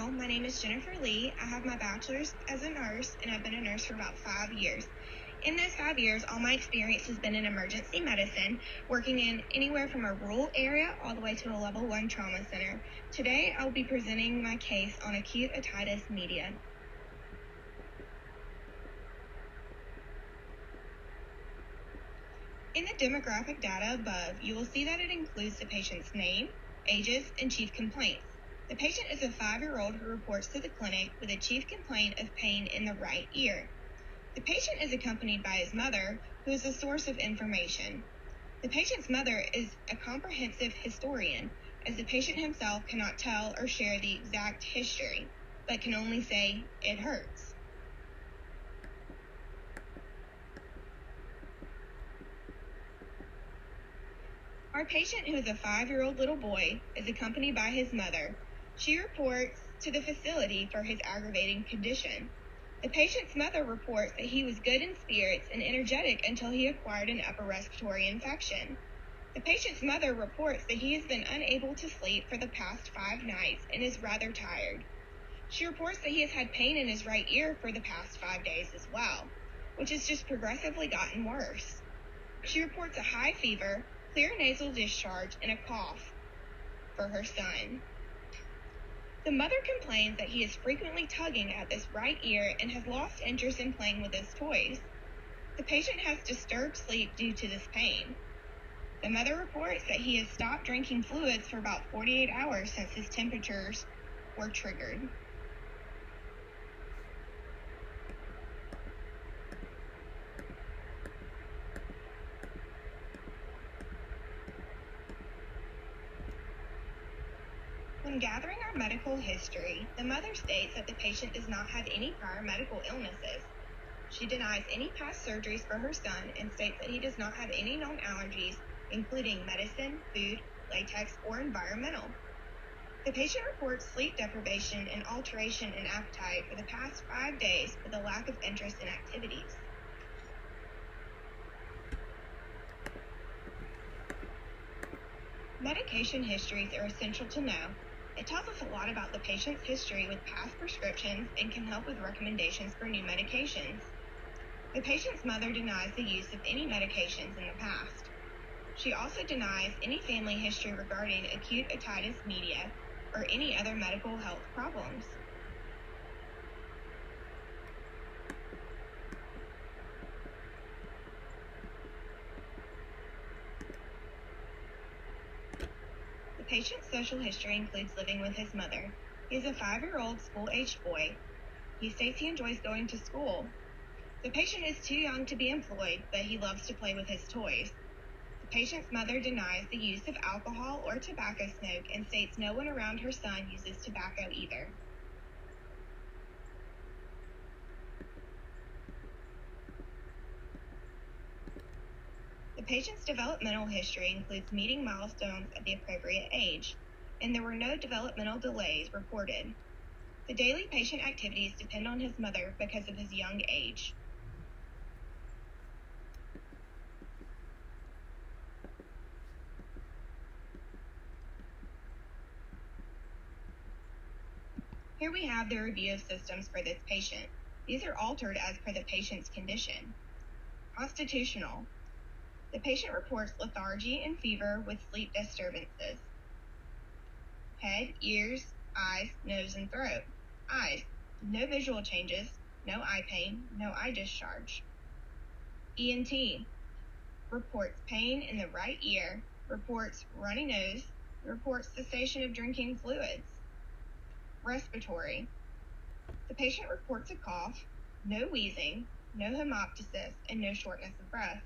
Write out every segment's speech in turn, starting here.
all, my name is Jennifer Lee. I have my bachelor's as a nurse, and I've been a nurse for about 5 years. In those 5 years, all my experience has been in emergency medicine, working in anywhere from a rural area all the way to a level 1 trauma center. Today, I'll be presenting my case on acute otitis media. In the demographic data above, you will see that it includes the patient's name, ages, and chief complaints. The patient is a 5-year-old who reports to the clinic with a chief complaint of pain in the right ear. The patient is accompanied by his mother, who is a source of information. The patient's mother is a comprehensive historian, as the patient himself cannot tell or share the exact history, but can only say, "It hurts." Our patient, who is a 5-year-old little boy, is accompanied by his mother. She reports to the facility for his aggravating condition. The patient's mother reports that he was good in spirits and energetic until he acquired an upper respiratory infection. The patient's mother reports that he has been unable to sleep for the past 5 nights and is rather tired. She reports that he has had pain in his right ear for the past 5 days as well, which has just progressively gotten worse. She reports a high fever, clear nasal discharge, and a cough for her son. The mother complains that he is frequently tugging at this right ear and has lost interest in playing with his toys. The patient has disturbed sleep due to this pain. The mother reports that he has stopped drinking fluids for about 48 hours since his temperatures were triggered. When gathering our medical history, the mother states that the patient does not have any prior medical illnesses. She denies any past surgeries for her son and states that he does not have any known allergies, including medicine, food, latex, or environmental. The patient reports sleep deprivation and alteration in appetite for the past 5 days with a lack of interest in activities. Medication histories are essential to know. It tells us a lot about the patient's history with past prescriptions and can help with recommendations for new medications. The patient's mother denies the use of any medications in the past. She also denies any family history regarding acute otitis media or any other medical health problems. The patient's social history includes living with his mother. He is a 5-year-old school-aged boy. He states he enjoys going to school. The patient is too young to be employed, but he loves to play with his toys. The patient's mother denies the use of alcohol or tobacco smoke and states no one around her son uses tobacco either. The patient's developmental history includes meeting milestones at the appropriate age, and there were no developmental delays reported. The daily patient activities depend on his mother because of his young age. Here we have the review of systems for this patient. These are altered as per the patient's condition. Constitutional. The patient reports lethargy and fever with sleep disturbances. Head, ears, eyes, nose, and throat. Eyes. No visual changes, no eye pain, no eye discharge. ENT. Reports pain in the right ear, reports runny nose, reports cessation of drinking fluids. Respiratory. The patient reports a cough, no wheezing, no hemoptysis, and no shortness of breath.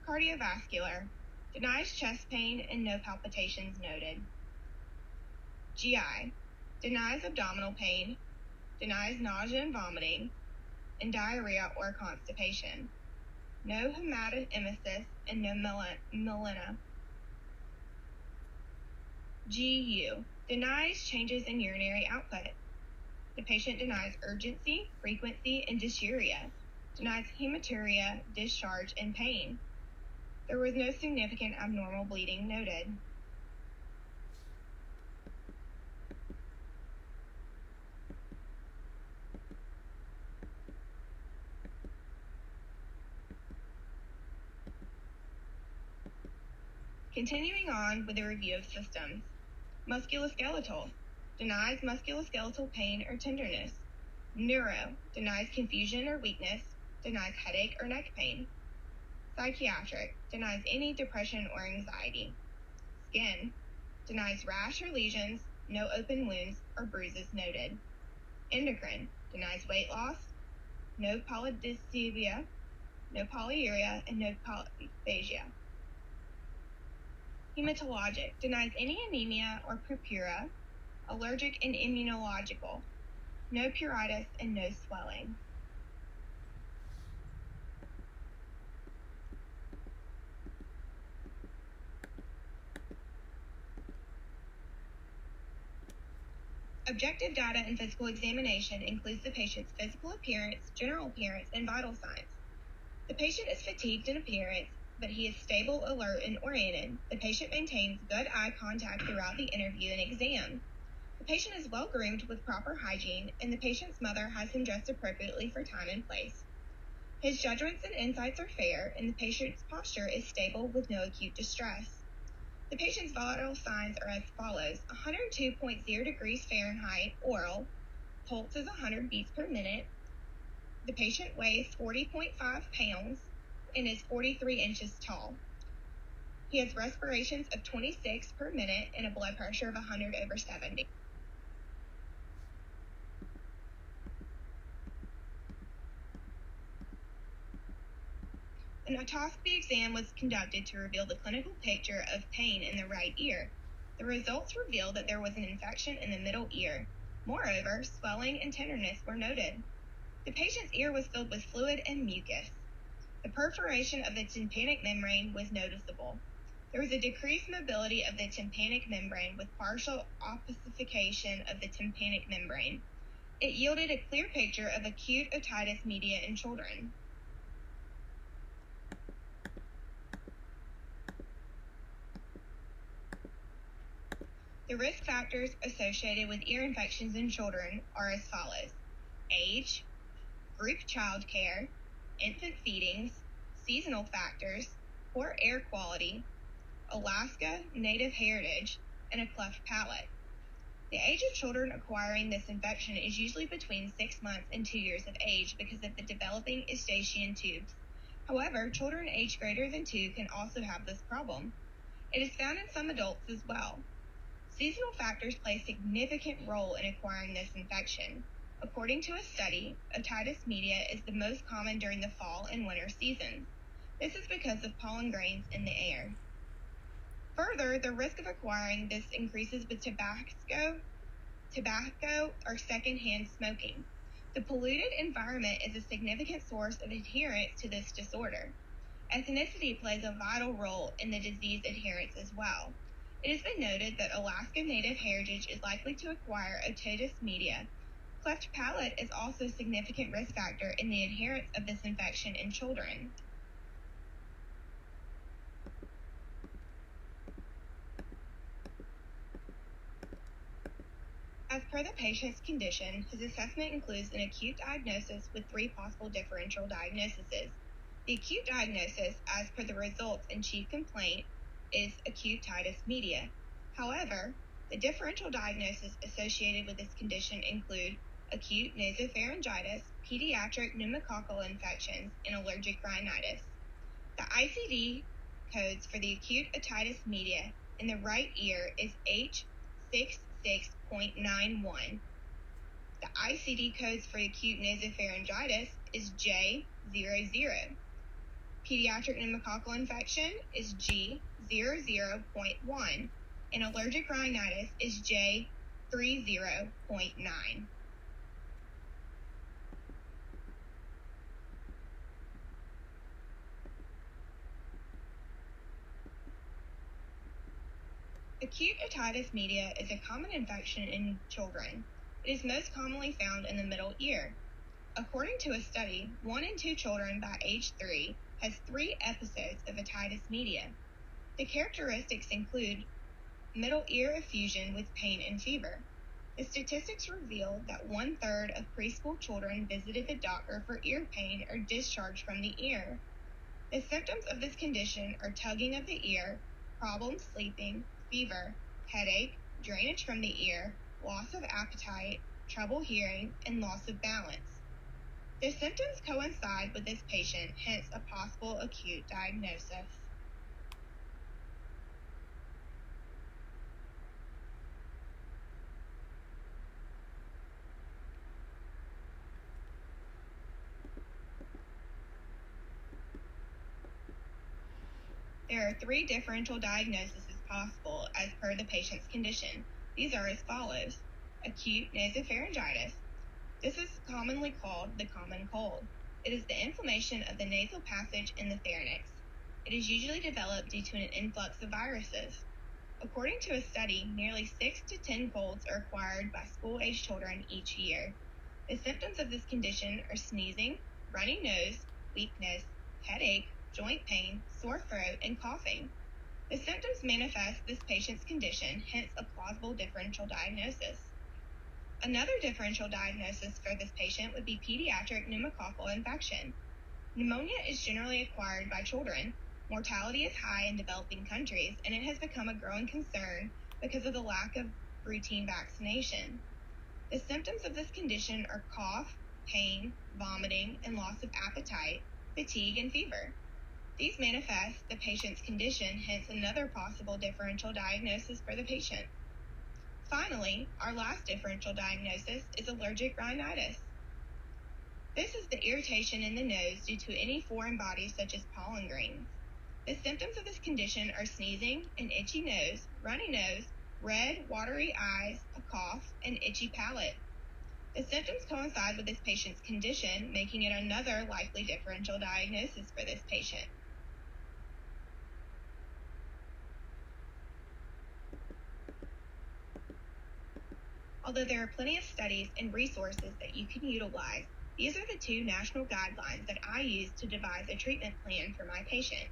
Cardiovascular. Denies chest pain and no palpitations noted. GI. Denies abdominal pain, denies nausea and vomiting, and diarrhea or constipation. No hematemesis and no melena. GU. Denies changes in urinary output. The patient denies urgency, frequency, and dysuria. Denies hematuria, discharge, and pain. There was no significant abnormal bleeding noted. Continuing on with a review of systems. Musculoskeletal, denies musculoskeletal pain or tenderness. Neuro, denies confusion or weakness, denies headache or neck pain. Psychiatric, denies any depression or anxiety. Skin, denies rash or lesions, no open wounds or bruises noted. Endocrine, denies weight loss, no polydysphia, no polyuria, and no polyphagia. Hematologic, denies any anemia or purpura, allergic and immunological, no pruritus, and no swelling. Objective data in physical examination includes the patient's physical appearance, general appearance, and vital signs. The patient is fatigued in appearance, but he is stable, alert, and oriented. The patient maintains good eye contact throughout the interview and exam. The patient is well groomed with proper hygiene, and the patient's mother has him dressed appropriately for time and place. His judgments and insights are fair, and the patient's posture is stable with no acute distress. The patient's vital signs are as follows: 102.0 degrees Fahrenheit oral, pulse is 100 beats per minute. The patient weighs 40.5 pounds and is 43 inches tall. He has respirations of 26 per minute and a blood pressure of 100/70. An otoscopy exam was conducted to reveal the clinical picture of pain in the right ear. The results revealed that there was an infection in the middle ear. Moreover, swelling and tenderness were noted. The patient's ear was filled with fluid and mucus. The perforation of the tympanic membrane was noticeable. There was a decreased mobility of the tympanic membrane with partial ossification of the tympanic membrane. It yielded a clear picture of acute otitis media in children. The risk factors associated with ear infections in children are as follows: age, group child care, infant feedings, seasonal factors, poor air quality, Alaska native heritage, and a cleft palate. The age of children acquiring this infection is usually between 6 months and 2 years of age because of the developing eustachian tubes. However, children aged greater than 2 can also have this problem. It is found in some adults as well. Seasonal factors play a significant role in acquiring this infection. According to a study, otitis media is the most common during the fall and winter seasons. This is because of pollen grains in the air. Further, the risk of acquiring this increases with tobacco or secondhand smoking. The polluted environment is a significant source of adherence to this disorder. Ethnicity plays a vital role in the disease adherence as well. It has been noted that Alaska native heritage is likely to acquire otitis media. Cleft palate is also a significant risk factor in the adherence of this infection in children. As per the patient's condition, his assessment includes an acute diagnosis with 3 possible differential diagnoses. The acute diagnosis, as per the results and chief complaint, is acute otitis media. However, the differential diagnoses associated with this condition include acute nasopharyngitis, pediatric pneumococcal infections, and allergic rhinitis. The ICD codes for the acute otitis media in the right ear is H66.91. The ICD codes for acute nasopharyngitis is J00. Pediatric pneumococcal infection is G00.1, and allergic rhinitis is J30.9. Acute otitis media is a common infection in children. It is most commonly found in the middle ear. According to a study, 1 in 2 children by age 3 has 3 episodes of otitis media. The characteristics include middle ear effusion with pain and fever. The statistics reveal that 1/3 of preschool children visited the doctor for ear pain or discharge from the ear. The symptoms of this condition are tugging of the ear, problems sleeping, fever, headache, drainage from the ear, loss of appetite, trouble hearing, and loss of balance. The symptoms coincide with this patient, hence a possible acute diagnosis. There are 3 differential diagnoses possible as per the patient's condition. These are as follows. Acute nasopharyngitis. This is commonly called the common cold. It is the inflammation of the nasal passage in the pharynx. It is usually developed due to an influx of viruses. According to a study, nearly 6 to 10 colds are acquired by school-age children each year. The symptoms of this condition are sneezing, runny nose, weakness, headache, joint pain, sore throat, and coughing. The symptoms manifest this patient's condition, hence a plausible differential diagnosis. Another differential diagnosis for this patient would be pediatric pneumococcal infection. Pneumonia is generally acquired by children. Mortality is high in developing countries, and it has become a growing concern because of the lack of routine vaccination. The symptoms of this condition are cough, pain, vomiting, and loss of appetite, fatigue, and fever. These manifest the patient's condition, hence another possible differential diagnosis for the patient. Finally, our last differential diagnosis is allergic rhinitis. This is the irritation in the nose due to any foreign body such as pollen grains. The symptoms of this condition are sneezing, an itchy nose, runny nose, red, watery eyes, a cough, and itchy palate. The symptoms coincide with this patient's condition, making it another likely differential diagnosis for this patient. Although there are plenty of studies and resources that you can utilize, these are the 2 national guidelines that I use to devise a treatment plan for my patient.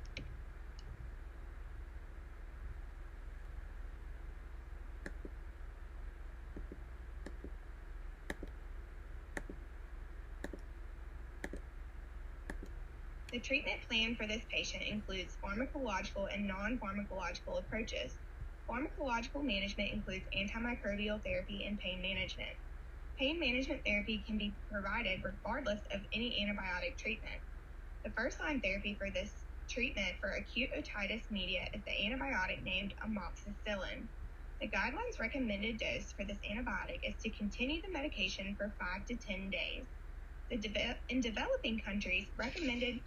The treatment plan for this patient includes pharmacological and non-pharmacological approaches. Pharmacological management includes antimicrobial therapy and pain management. Pain management therapy can be provided regardless of any antibiotic treatment. The first-line therapy for this treatment for acute otitis media is the antibiotic named amoxicillin. The guidelines recommended dose for this antibiotic is to continue the medication for 5 to 10 days. In developing countries, recommended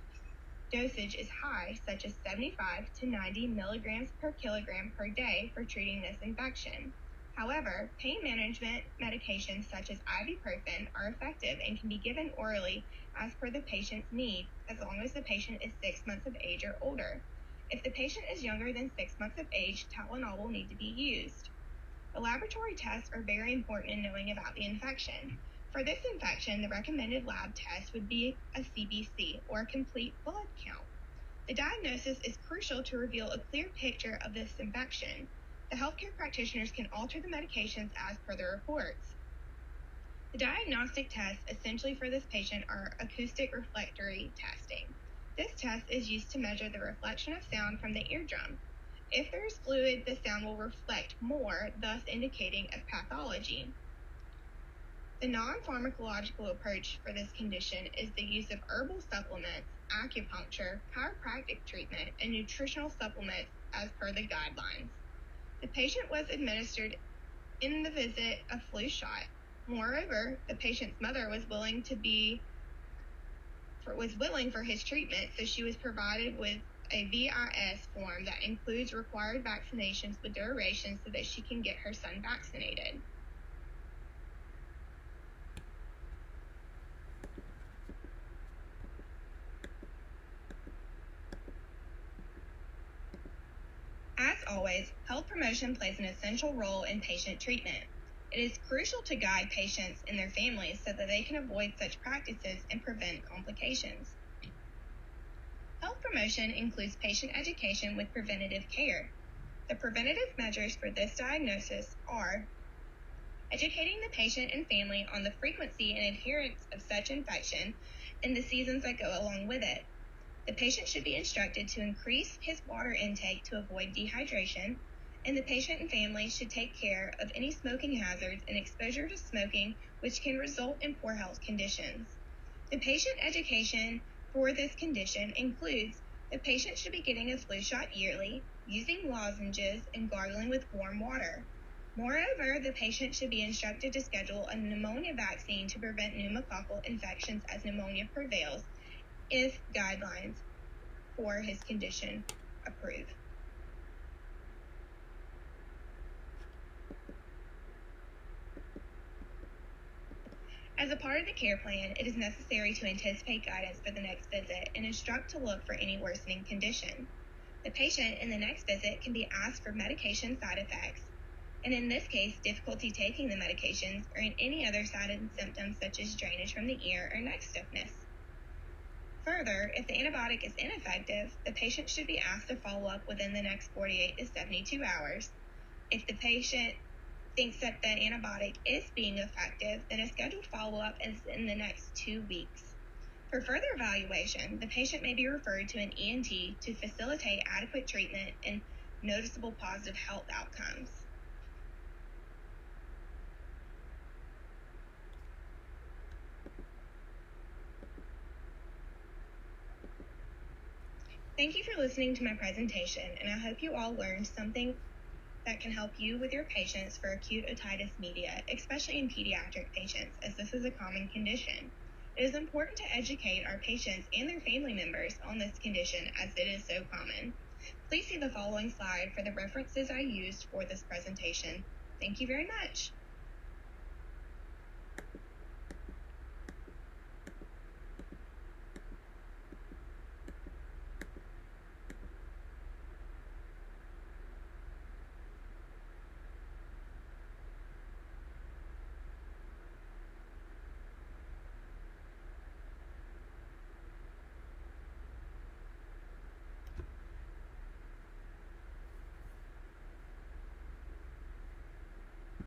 dosage is high, such as 75 to 90 milligrams per kilogram per day for treating this infection. However, pain management medications such as ibuprofen are effective and can be given orally as per the patient's need, as long as the patient is 6 months of age or older. If the patient is younger than 6 months of age, Tylenol will need to be used. The laboratory tests are very important in knowing about the infection. For this infection, the recommended lab test would be a CBC, or a complete blood count. The diagnosis is crucial to reveal a clear picture of this infection. The healthcare practitioners can alter the medications as per the reports. The diagnostic tests essentially for this patient are acoustic reflectory testing. This test is used to measure the reflection of sound from the eardrum. If there is fluid, the sound will reflect more, thus indicating a pathology. The non-pharmacological approach for this condition is the use of herbal supplements, acupuncture, chiropractic treatment, and nutritional supplements as per the guidelines. The patient was administered in the visit a flu shot. Moreover, the patient's mother was willing for his treatment, so she was provided with a VIS form that includes required vaccinations with duration so that she can get her son vaccinated. As always, health promotion plays an essential role in patient treatment. It is crucial to guide patients and their families so that they can avoid such practices and prevent complications. Health promotion includes patient education with preventative care. The preventative measures for this diagnosis are educating the patient and family on the frequency and adherence of such infection and the seasons that go along with it. The patient should be instructed to increase his water intake to avoid dehydration, and the patient and family should take care of any smoking hazards and exposure to smoking which can result in poor health conditions. The patient education for this condition includes the patient should be getting a flu shot yearly, using lozenges, and gargling with warm water. Moreover, the patient should be instructed to schedule a pneumonia vaccine to prevent pneumococcal infections as pneumonia prevails if guidelines for his condition approve. As a part of the care plan, it is necessary to anticipate guidance for the next visit and instruct to look for any worsening condition. The patient in the next visit can be asked for medication side effects, and in this case, difficulty taking the medications or any other side symptoms such as drainage from the ear or neck stiffness. Further, if the antibiotic is ineffective, the patient should be asked to follow up within the next 48 to 72 hours. If the patient thinks that the antibiotic is being effective, then a scheduled follow-up is in the next 2 weeks. For further evaluation, the patient may be referred to an ENT to facilitate adequate treatment and noticeable positive health outcomes. Thank you for listening to my presentation, and I hope you all learned something that can help you with your patients for acute otitis media, especially in pediatric patients, as this is a common condition. It is important to educate our patients and their family members on this condition as it is so common. Please see the following slide for the references I used for this presentation. Thank you very much.